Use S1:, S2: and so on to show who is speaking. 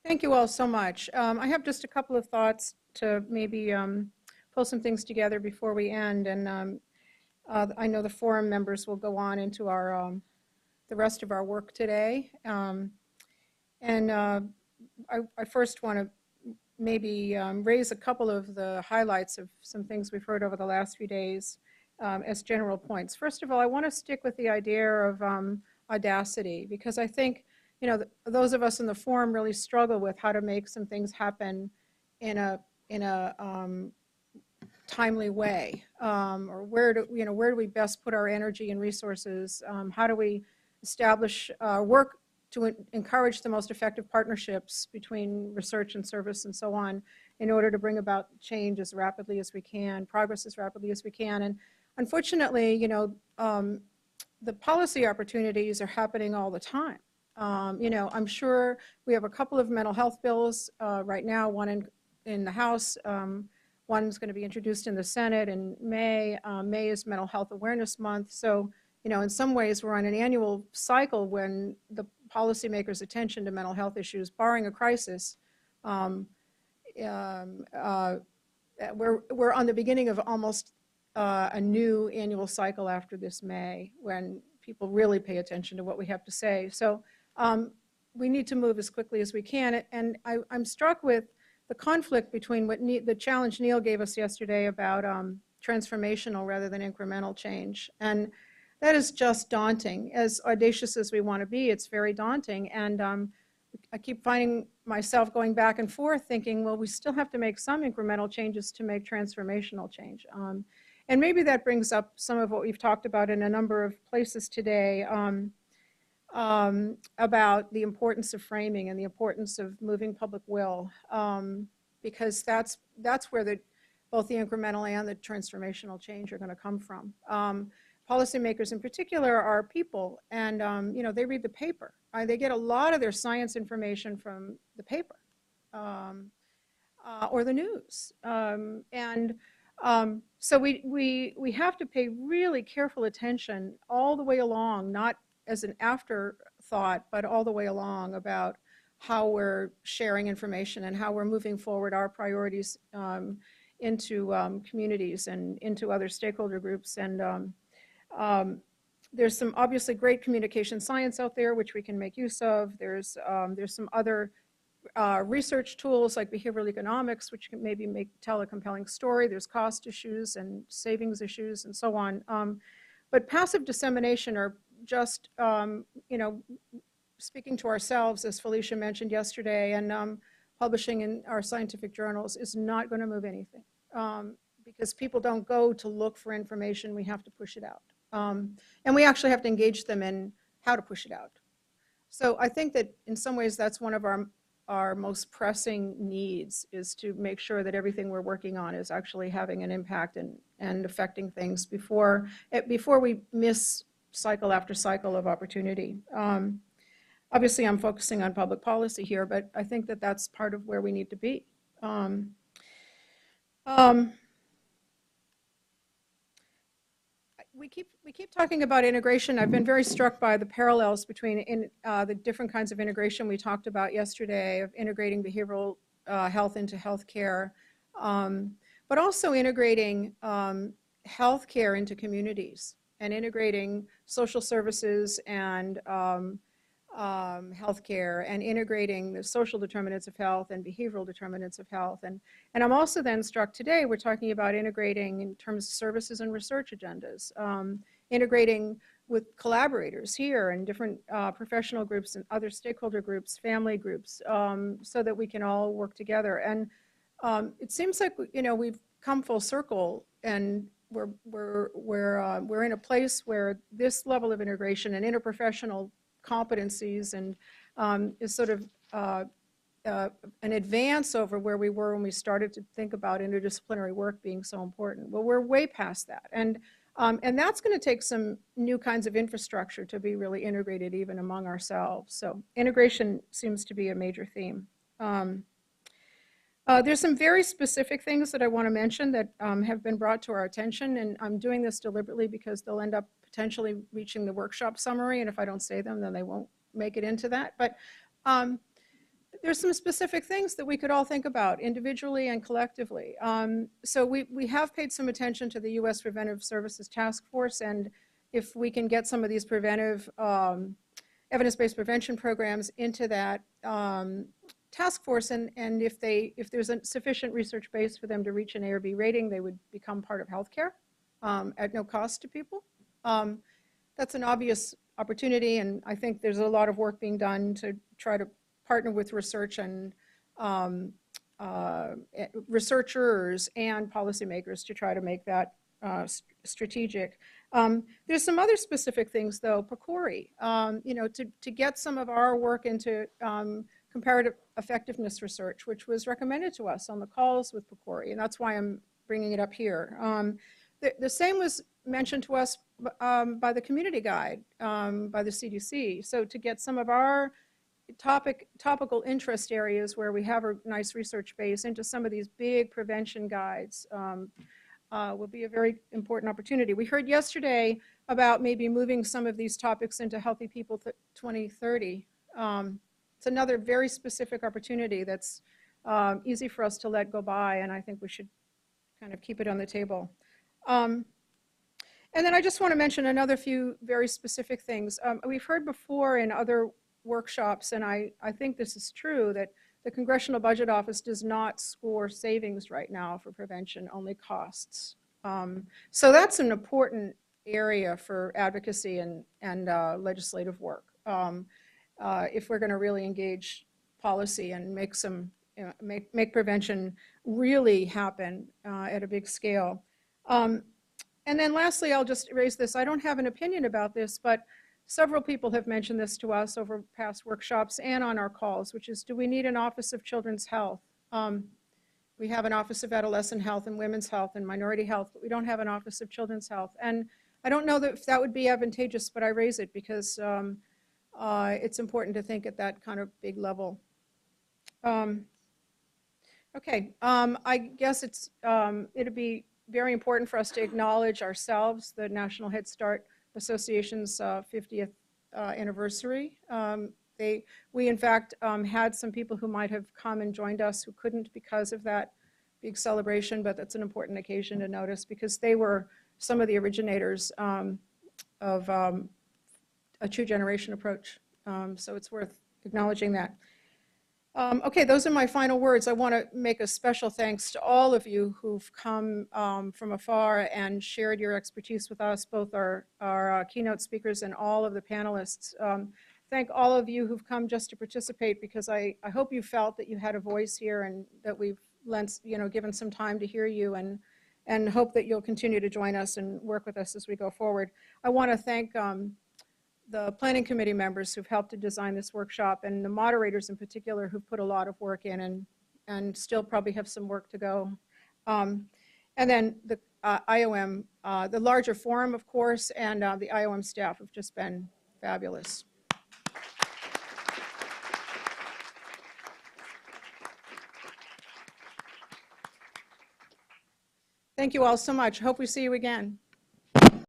S1: Thank you all so much. I have just a couple of thoughts to maybe pull some things together before we end. And I know the forum members will go on into the rest of our work today. I first want to maybe raise a couple of the highlights of some things we've heard over the last few days as general points. First of all, I want to stick with the idea of audacity, because I think those of us in the forum really struggle with how to make some things happen in a timely way, or where do we best put our energy and resources? How do we establish work to encourage the most effective partnerships between research and service and so on, in order to bring about change as rapidly as we can, progress as rapidly as we can. And unfortunately, the policy opportunities are happening all the time. I'm sure we have a couple of mental health bills right now, one in the House, one's going to be introduced in the Senate in May. May is Mental Health Awareness Month. So, in some ways we're on an annual cycle when the policymakers' attention to mental health issues, barring a crisis, we're on the beginning of almost a new annual cycle after this May, when people really pay attention to what we have to say. So we need to move as quickly as we can. And I'm struck with the conflict between the challenge Neil gave us yesterday about transformational rather than incremental change. And that is just daunting. As audacious as we want to be, it's very daunting. And I keep finding myself going back and forth thinking, well, we still have to make some incremental changes to make transformational change. And maybe that brings up some of what we've talked about in a number of places today, about the importance of framing and the importance of moving public will, because that's where both the incremental and the transformational change are going to come from. Policymakers in particular are people, and they read the paper. They get a lot of their science information from the paper or the news, so we have to pay really careful attention all the way along, not as an afterthought, but all the way along, about how we're sharing information and how we're moving forward our priorities into communities and into other stakeholder groups. And there's some obviously great communication science out there which we can make use of. There's some other research tools like behavioral economics, which can maybe tell a compelling story. There's cost issues and savings issues and so on. But passive dissemination, or just speaking to ourselves, as Felicia mentioned yesterday, and publishing in our scientific journals, is not going to move anything, because people don't go to look for information. We have to push it out, and we actually have to engage them in how to push it out. So I think that in some ways that's one of our most pressing needs, is to make sure that everything we're working on is actually having an impact and affecting things before we miss cycle after cycle of opportunity. Obviously, I'm focusing on public policy here, but I think that that's part of where we need to be. We keep talking about integration. I've been very struck by the parallels between the different kinds of integration we talked about yesterday, of integrating behavioral health into healthcare, but also integrating healthcare into communities, and integrating social services and healthcare, and integrating the social determinants of health and behavioral determinants of health. And I'm also then struck today, we're talking about integrating in terms of services and research agendas, integrating with collaborators here and different professional groups and other stakeholder groups, family groups, so that we can all work together. And it seems like we've come full circle, and we're in a place where this level of integration and interprofessional competencies and is sort of an advance over where we were when we started to think about interdisciplinary work being so important. Well, we're way past that, and that's going to take some new kinds of infrastructure to be really integrated even among ourselves. So integration seems to be a major theme. There's some very specific things that I want to mention that have been brought to our attention, and I'm doing this deliberately because they'll end up potentially reaching the workshop summary, and if I don't say them, then they won't make it into that. But there's some specific things that we could all think about individually and collectively. So we have paid some attention to the U.S. Preventive Services Task Force, and if we can get some of these preventive evidence-based prevention programs into that task force, and if there's a sufficient research base for them to reach an A or B rating, they would become part of healthcare at no cost to people. That's an obvious opportunity, and I think there's a lot of work being done to try to partner with research and researchers and policymakers to try to make that strategic. There's some other specific things, though. PCORI, to get some of our work into comparative effectiveness research, which was recommended to us on the calls with PCORI, and that's why I'm bringing it up here. The same was mentioned to us by the community guide, by the CDC. So to get some of our topical interest areas where we have a nice research base into some of these big prevention guides will be a very important opportunity. We heard yesterday about maybe moving some of these topics into Healthy People 2030. It's another very specific opportunity that's easy for us to let go by, and I think we should kind of keep it on the table. And then I just want to mention another few very specific things. We've heard before in other workshops, and I think this is true, that the Congressional Budget Office does not score savings right now for prevention, only costs. So that's an important area for advocacy and legislative work. If we're going to really engage policy and make make prevention really happen at a big scale. And then lastly, I'll just raise this. I don't have an opinion about this, but several people have mentioned this to us over past workshops and on our calls, which is, do we need an Office of Children's Health? We have an Office of Adolescent Health and Women's Health and Minority Health, but we don't have an Office of Children's Health. And I don't know if that would be advantageous, but I raise it because it's important to think at that kind of big level. Okay, I guess it'd be very important for us to acknowledge ourselves, the National Head Start Association's 50th anniversary. We in fact had some people who might have come and joined us who couldn't because of that big celebration, but that's an important occasion to notice because they were some of the originators of a true generation approach. So it's worth acknowledging that. Okay, those are my final words. I want to make a special thanks to all of you who've come from afar and shared your expertise with us, both our keynote speakers and all of the panelists. Thank all of you who've come just to participate, because I hope you felt that you had a voice here and that we've given some time to hear you, and hope that you'll continue to join us and work with us as we go forward. I want to thank the planning committee members who've helped to design this workshop, and the moderators in particular who've put a lot of work in and still probably have some work to go. And then the IOM, the larger forum, of course, and the IOM staff have just been fabulous. Thank you all so much. Hope we see you again.